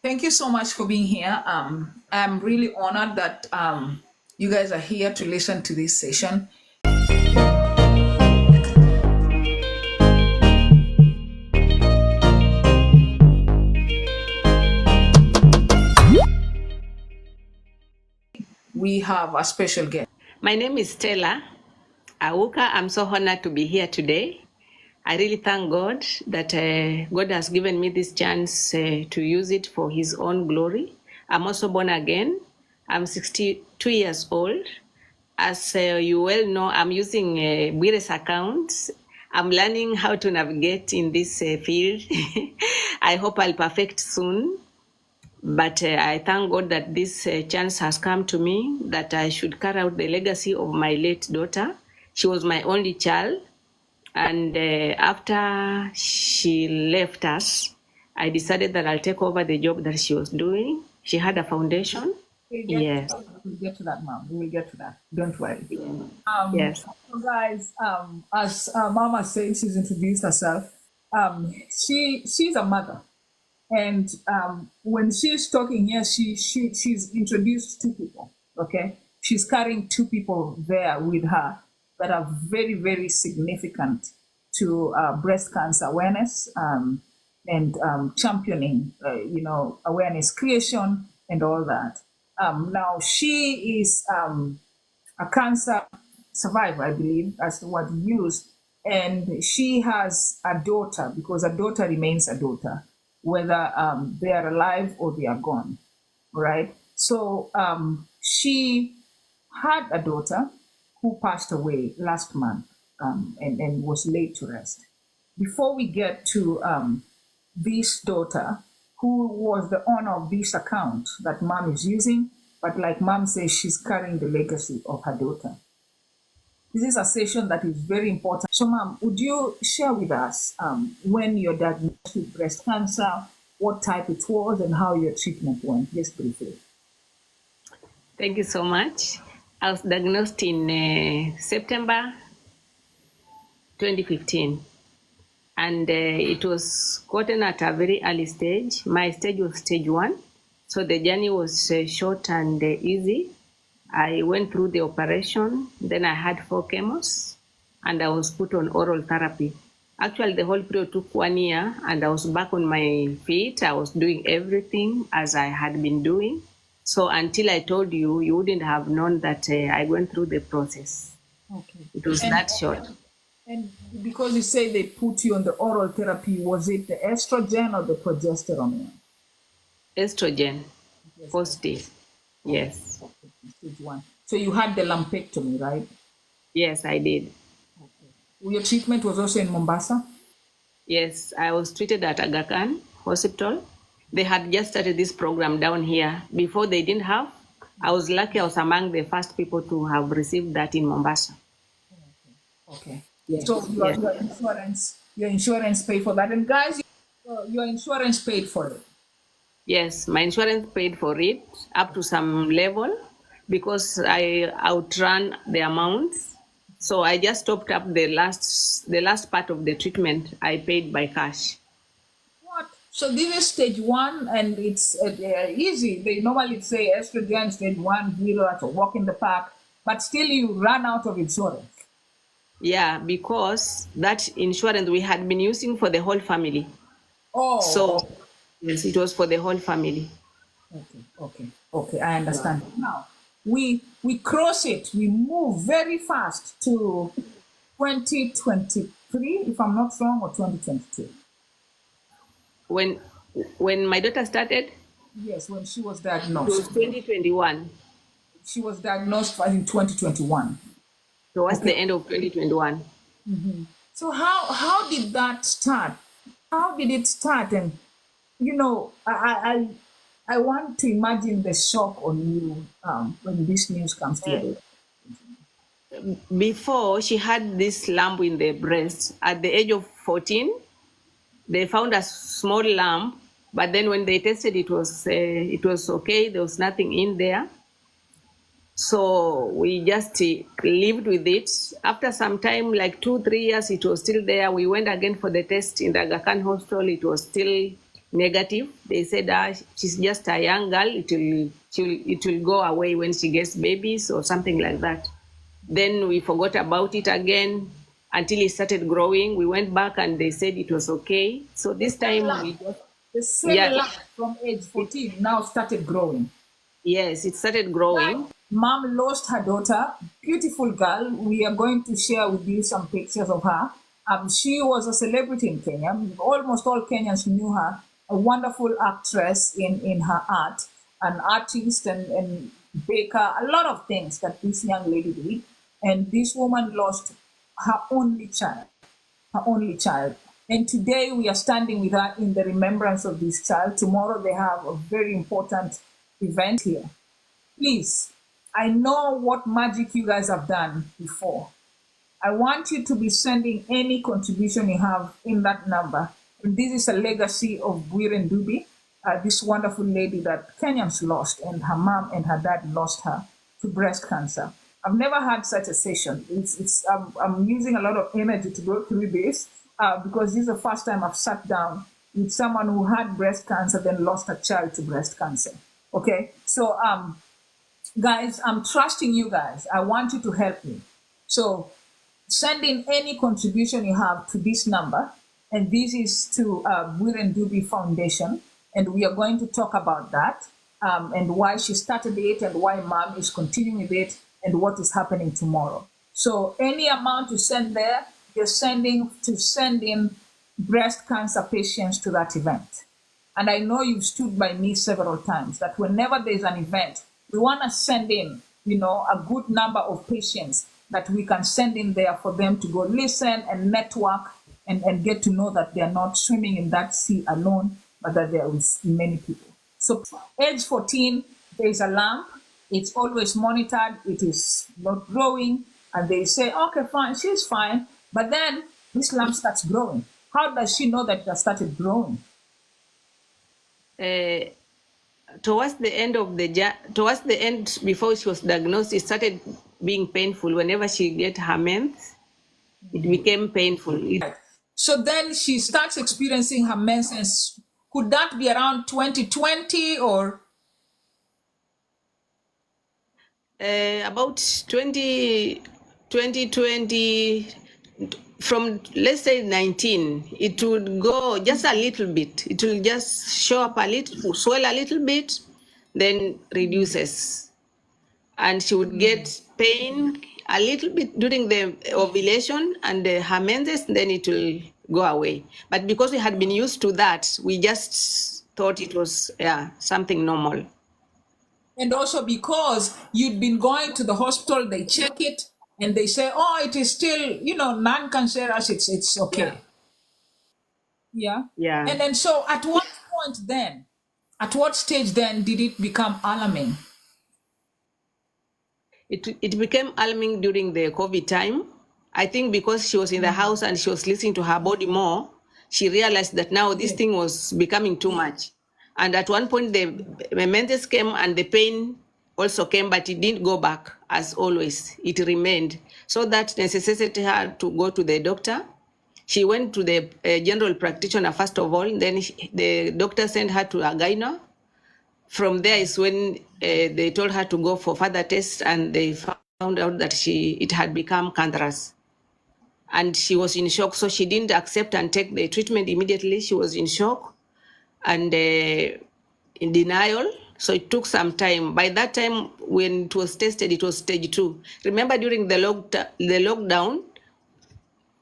Thank you so much for being here. I'm really honored that you guys are here to listen to this session. We have a special guest. My name is Stella Awuka. I'm so honored to be here today. I really thank God that God has given me this chance to use it for His own glory. I'm also born again. I'm 62 years old. As you well know, I'm using Bwire's account. I'm learning how to navigate in this field. I hope I'll perfect soon. But I thank God that this chance has come to me, that I should carry out the legacy of my late daughter. She was my only child. And after she left us, I decided that I'll take over the job that she was doing. She had a foundation. Yes. We'll get to that, Mom. We will get to that. Don't worry. Yes. So guys, as Mama said, she's introduced herself. She's a mother. And when she's talking here, she's introduced two people, okay? She's carrying two people there with her that are very, very significant to breast cancer awareness and championing, awareness creation and all that. Now, she is a cancer survivor, I believe, as the word used, and she has a daughter because a daughter remains a daughter, whether they are alive or they are gone, right? So she had a daughter who passed away last month and was laid to rest. Before we get to this daughter, who was the owner of this account that Mom is using, but like Mom says, she's carrying the legacy of her daughter. This is a session that is very important. So, Mom, would you share with us when you're diagnosed with breast cancer, what type it was, and how your treatment went? Just briefly. Thank you so much. I was diagnosed in September 2015. And it was gotten at a very early stage. My stage was stage 1. So the journey was short and easy. I went through the operation, then I had 4 chemos, and I was put on oral therapy. Actually, the whole period took 1 year, and I was back on my feet. I was doing everything as I had been doing. So until I told you, you wouldn't have known that I went through the process. Okay. It was that short. And because you say they put you on the oral therapy, was it the estrogen or the progesterone? Estrogen, positive. Yes. Stage 1. So you had the lumpectomy, right? Yes, I did. Okay. Your treatment was also in Mombasa? Yes, I was treated at Aga Khan Hospital. They had just started this program down here. Before they didn't have. I was lucky I was among the first people to have received that in Mombasa. Okay. Yes. So your insurance paid for that. And guys, your insurance paid for it. Yes, my insurance paid for it up to some level because I outran the amounts. So I just topped up the last part of the treatment. I paid by cash. What? So this is stage 1 and it's easy. They normally say estrogen stage 1, 0, that's a walk in the park, but still you run out of insurance. Yeah, because that insurance we had been using for the whole family. Oh. So, yes, it was for the whole family. Okay, I understand. Now, we cross it, we move very fast to 2023, if I'm not wrong, or 2022. When my daughter started? Yes, when she was diagnosed. It was 2021. She was diagnosed in 2021. Towards the end of 2021. Mm-hmm. So how did that start? How did it start? And I want to imagine the shock on you when this news comes to you. Before, she had this lump in the breast. At the age of 14, they found a small lump, but then when they tested, it was okay. There was nothing in there. So we just lived with it. After some time, like 2-3 years, it was still there. We went again for the test in the Aga Khan Hospital. It was still negative. They said, she's just a young girl. It will go away when she gets babies or something like that. Then we forgot about it again until it started growing. We went back and they said it was okay. So this time we just, the same lump from age 14 now started growing. Yes, it started growing. Mom lost her daughter, beautiful girl. We are going to share with you some pictures of her. She was a celebrity in Kenya. Almost all Kenyans knew her. A wonderful actress in her art, an artist and baker, a lot of things that this young lady did. And this woman lost her only child, her only child. And today we are standing with her in the remembrance of this child. Tomorrow they have a very important event here. Please, I know what magic you guys have done before. I want you to be sending any contribution you have in that number. And this is a legacy of Bwire and Dubi, this wonderful lady that Kenyans lost, and her mom and her dad lost her to breast cancer. I've never had such a session. I'm using a lot of energy to go through this because this is the first time I've sat down with someone who had breast cancer, then lost a child to breast cancer. Okay, so guys, I'm trusting you guys. I want you to help me. So send in any contribution you have to this number, and this is to Bwire and Dubi Foundation, and we are going to talk about that and why she started it and why mom is continuing with it and what is happening tomorrow. So any amount you send there, you're send in breast cancer patients to that event. And I know you've stood by me several times that whenever there's an event, we want to send in, a good number of patients that we can send in there for them to go listen and network and get to know that they're not swimming in that sea alone, but that there is many people. So age 14, there's a lump. It's always monitored. It is not growing. And they say, okay, fine, she's fine. But then this lump starts growing. How does she know that it has started growing? Towards the end, before she was diagnosed, it started being painful. Whenever she get her mens, it became painful. So then she starts experiencing her menses. Could that be around 2020 or? About 2020, from let's say 19, it would go just a little bit. It will just show up a little, swell a little bit, then reduces. And she would get pain a little bit during the ovulation and her menses, then it will go away. But because we had been used to that, we just thought it was something normal. And also because you'd been going to the hospital, they check it and they say, oh, it is still, non-cancerous, it's okay. Yeah. And then so at what stage then did it become alarming? It became alarming during the COVID time. I think because she was in the house and she was listening to her body more, she realized that now this thing was becoming too much. And at one point, the menses came and the pain also came, but it didn't go back as always. It remained. So that necessitated her to go to the doctor. She went to the general practitioner first of all. Then the doctor sent her to a gyno. From there is when they told her to go for further tests, and they found out that it had become cancerous. And she was in shock, so she didn't accept and take the treatment immediately. She was in shock and in denial, so it took some time. By that time, when it was tested, it was stage 2. Remember, during the lockdown,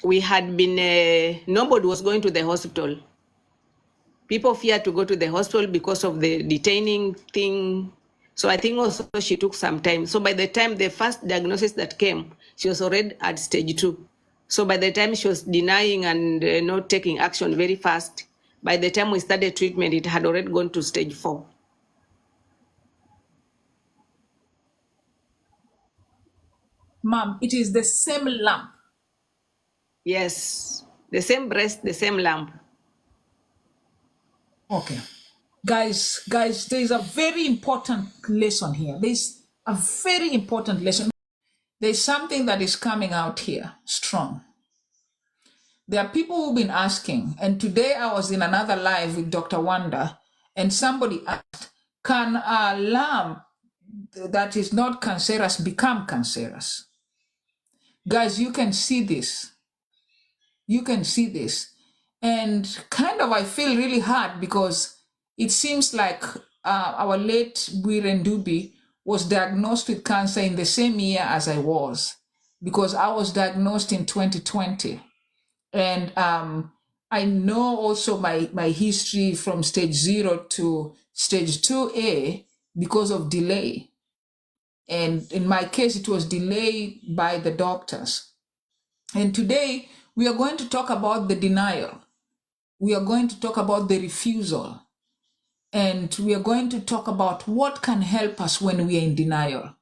we had been, nobody was going to the hospital. People feared to go to the hospital because of the detaining thing. So I think also she took some time. So by the time the first diagnosis that came, she was already at stage 2. So by the time she was denying and not taking action very fast, by the time we started treatment, it had already gone to stage 4. Mom, it is the same lump. Yes, the same breast, the same lump. Okay. Guys, there's a very important lesson here. There's a very important lesson. There's something that is coming out here strong. There are people who've been asking, and today I was in another live with Dr. Wanda, and somebody asked, can a lamb that is not cancerous become cancerous? Guys, you can see this. You can see this. And kind of I feel really hard because it seems like our late Bwire Ndubi was diagnosed with cancer in the same year as I was, because I was diagnosed in 2020. And I know also my history from stage 0 to stage 2A because of delay. And in my case, it was delayed by the doctors. And today, we are going to talk about the denial. We are going to talk about the refusal. And we are going to talk about what can help us when we are in denial.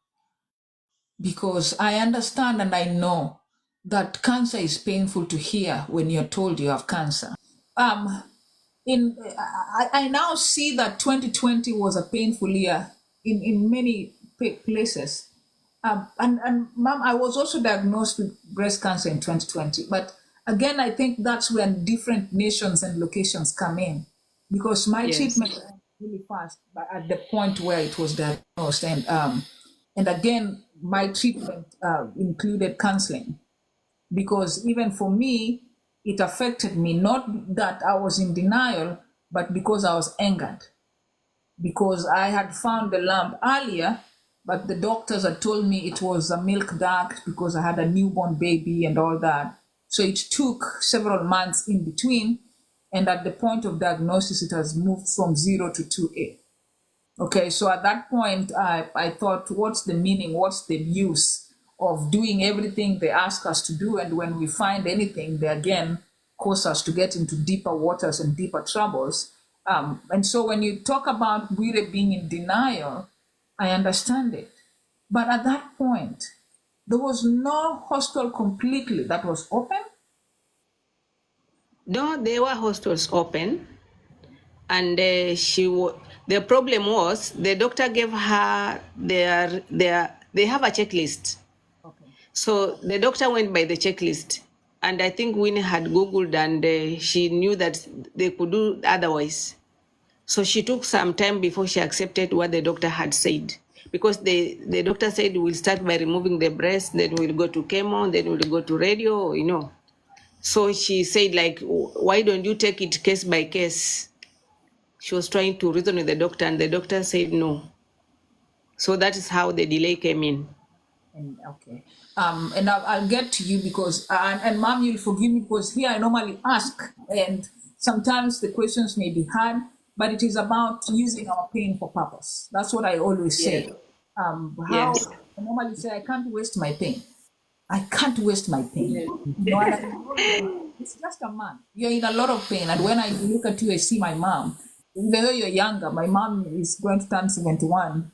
Because I understand and I know that cancer is painful to hear when you're told you have cancer. I now see that 2020 was a painful year in many places. And ma'am, I was also diagnosed with breast cancer in 2020. But again, I think that's when different nations and locations come in, because my Yes. treatment went really fast but at the point where it was diagnosed. And again, my treatment included counseling, because even for me, it affected me, not that I was in denial, but because I was angered, because I had found the lump earlier, but the doctors had told me it was a milk duct because I had a newborn baby and all that. So it took several months in between. And at the point of diagnosis, it has moved from 0 to 2A. Okay, so at that point, I thought, what's the meaning? What's the use of doing everything they ask us to do? And when we find anything, they again cause us to get into deeper waters and deeper troubles. And so when you talk about Bwire being in denial, I understand it. But at that point, there was no hospital completely that was open. No, there were hostels open, and the problem was the doctor gave her they have a checklist. Okay. So the doctor went by the checklist, and I think Winnie had Googled, and she knew that they could do otherwise. So she took some time before she accepted what the doctor had said, because the doctor said we'll start by removing the breast, then we'll go to chemo, then we'll go to radio, you know. So she said, like, why don't you take it case by case? She was trying to reason with the doctor, and the doctor said no. So that is how the delay came in. And okay. And I'll get to you because, and mom, you'll forgive me because here I normally ask, and sometimes the questions may be hard, but it is about using our pain for purpose. That's what I always say. Yes. How Yes. I normally say, I can't waste my pain. I can't waste my pain. You know, and I know it's just a man. You're in a lot of pain. And when I look at you, I see my mom. Even though you're younger, my mom is going to turn 71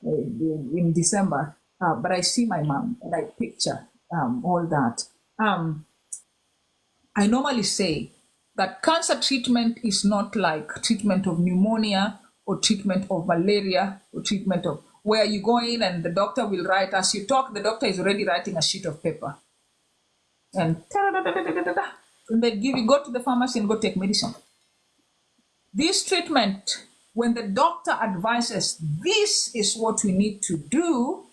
in December. But I see my mom and I picture all that. I normally say that cancer treatment is not like treatment of pneumonia or treatment of malaria or treatment of where you go in and the doctor will write, as you talk, the doctor is already writing a sheet of paper. And they give you, go to the pharmacy and go take medicine. This treatment, when the doctor advises this is what we need to do,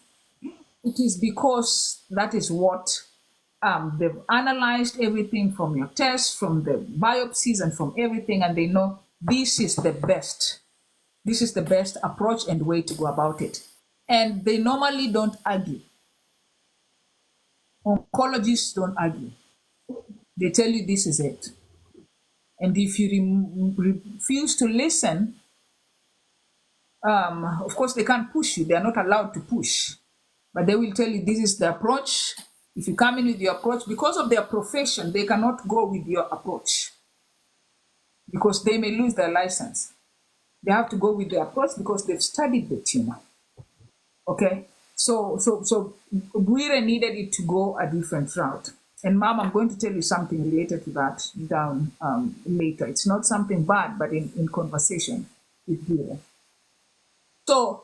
it is because that is what they've analyzed everything from your tests, from the biopsies, and from everything, and they know this is the best. This is the best approach and way to go about it. And they normally don't argue. Oncologists don't argue. They tell you this is it. And if you refuse to listen, of course, they can't push you. They are not allowed to push. But they will tell you this is the approach. If you come in with your approach, because of their profession, they cannot go with your approach because they may lose their license. They have to go with their approach because they've studied the tumor. Okay? So Bwire needed it to go a different route. And mom, I'm going to tell you something related to that down later. It's not something bad, but in conversation with Bwire. So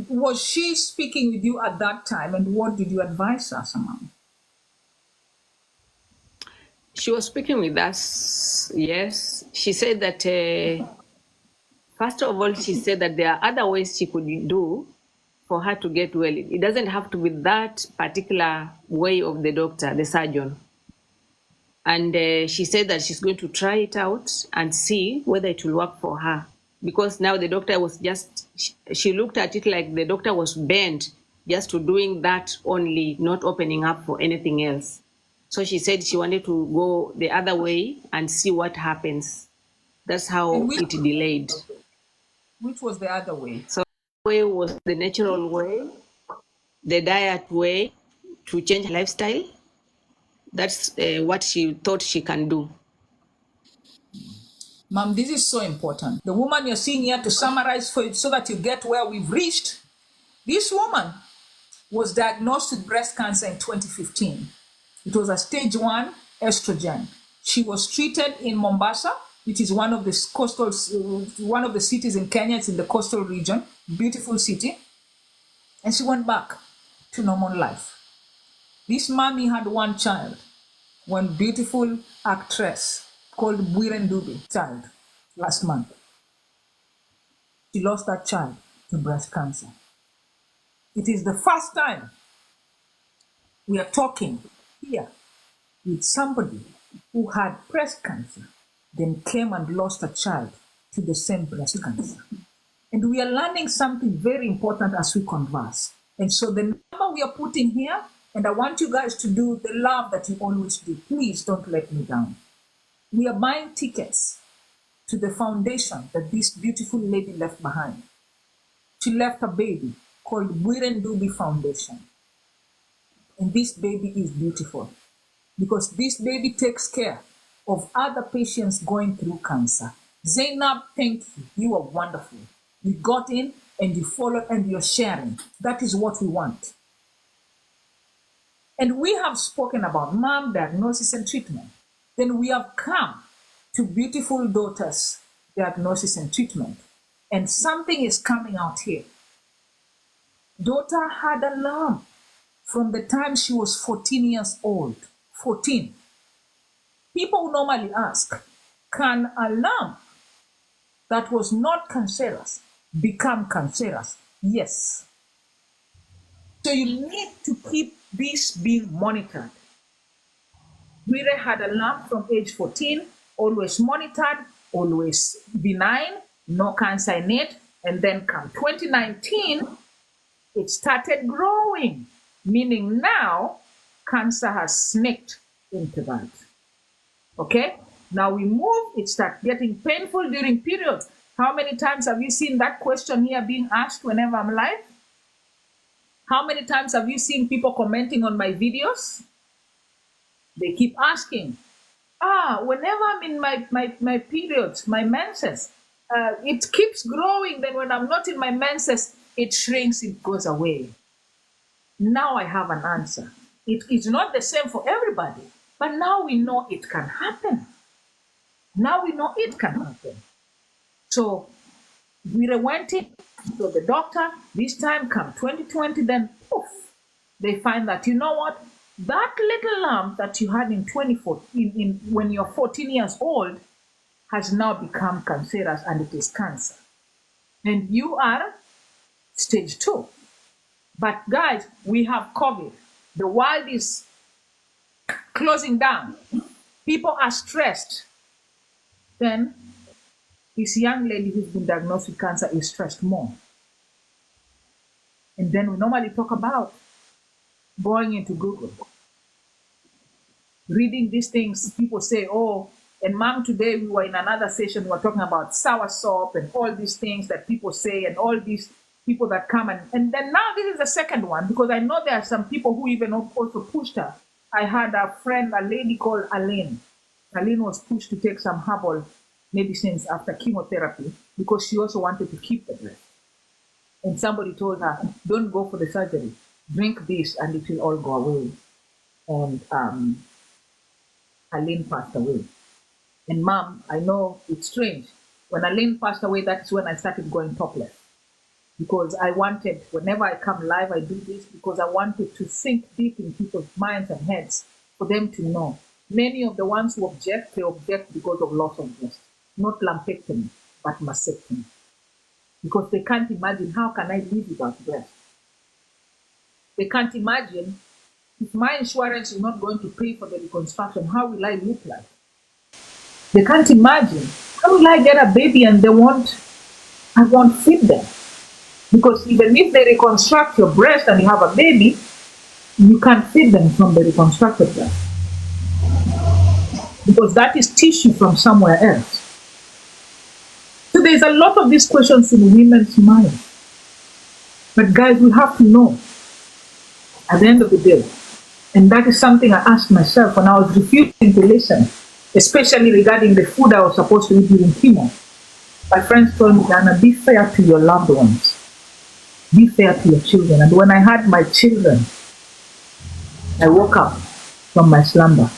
was she speaking with you at that time, and what did you advise us, mom? She was speaking with us, yes. She said that, first of all, she said that there are other ways she could do for her to get well. It doesn't have to be that particular way of the doctor, the surgeon. And she said that she's going to try it out and see whether it will work for her. Because now the doctor was just, she looked at it like the doctor was bent just to doing that only, not opening up for anything else. So she said she wanted to go the other way and see what happens. That's how And it delayed. which was the other way? So the way was the natural way, the diet way, to change her lifestyle. That's what she thought she can do. Mom, this is so important. The woman you're seeing here, to summarize for it so that you get where we've reached, this woman was diagnosed with breast cancer in 2015. It was a stage 1 estrogen. She was treated in Mombasa, which is one of the coastal, one of the cities in Kenya. It's in the coastal region, beautiful city. And she went back to normal life. This mommy had one child, one beautiful actress called Bwire child, last month. She lost that child to breast cancer. It is the first time we are talking here with somebody who had breast cancer, then came and lost a child to the same breast cancer. And we are learning something very important as we converse. And so the number we are putting here, and I want you guys to do the love that you always do. Please don't let me down. We are buying tickets to the foundation that this beautiful lady left behind. She left a baby called Bwire Foundation. And this baby is beautiful because this baby takes care of other patients going through cancer. Zainab, thank you. You are wonderful. You got in and you followed and you're sharing. That is what we want. And we have spoken about mom diagnosis and treatment. Then we have come to beautiful daughter's diagnosis and treatment. And something is coming out here. Daughter had a lump from the time she was 14 years old. 14. People normally ask, can a lump that was not cancerous become cancerous? Yes. So you need to keep this being monitored. Bwire had a lump from age 14, always monitored, always benign, no cancer in it. And then come 2019, it started growing, meaning now cancer has sneaked into that. Okay? Now we move, it starts getting painful during periods. How many times have you seen that question here being asked whenever I'm live? How many times have you seen people commenting on my videos? They keep asking, whenever I'm in my periods, my menses, it keeps growing. Then when I'm not in my menses, it shrinks, it goes away. Now I have an answer. It is not the same for everybody, but now we know it can happen. Now we know it can happen. So we went in to the doctor. This time come 2020, then poof, they find that, you know what? That little lump that you had in 2014, when you're 14 years old, has now become cancerous, and it is cancer. And you are stage 2. But guys, we have COVID. The world is closing down. People are stressed. Then this young lady who's been diagnosed with cancer is stressed more. And then we normally talk about going into Google, reading these things. People say, oh, and mom, today we were in another session, we were talking about sour soap and all these things that people say, and all these people that come. And then now this is the second one, because I know there are some people who even also pushed her. I had a friend, a lady called Aline. Aline was pushed to take some herbal medicines after chemotherapy because she also wanted to keep the breast. And somebody told her, don't go for the surgery. Drink this and it will all go away. And Aline passed away. And mom, I know it's strange. When Aline passed away, that's when I started going topless. Because I wanted, whenever I come live, I do this because I wanted to sink deep in people's minds and heads for them to know Many of the ones who object, they object because of loss of breast, not lumpectomy, but mastectomy. Because they can't imagine, how can I live without breast? They can't imagine, if my insurance is not going to pay for the reconstruction, how will I look like? They can't imagine, how will I get a baby and I won't feed them? Because even if they reconstruct your breast and you have a baby, you can't feed them from the reconstructed breast. Because that is tissue from somewhere else. So there's a lot of these questions in women's minds. But guys, we have to know at the end of the day. And that is something I asked myself when I was refusing to listen, especially regarding the food I was supposed to eat during chemo. My friends told me, Diana, be fair to your loved ones. Be fair to your children. And when I had my children, I woke up from my slumber.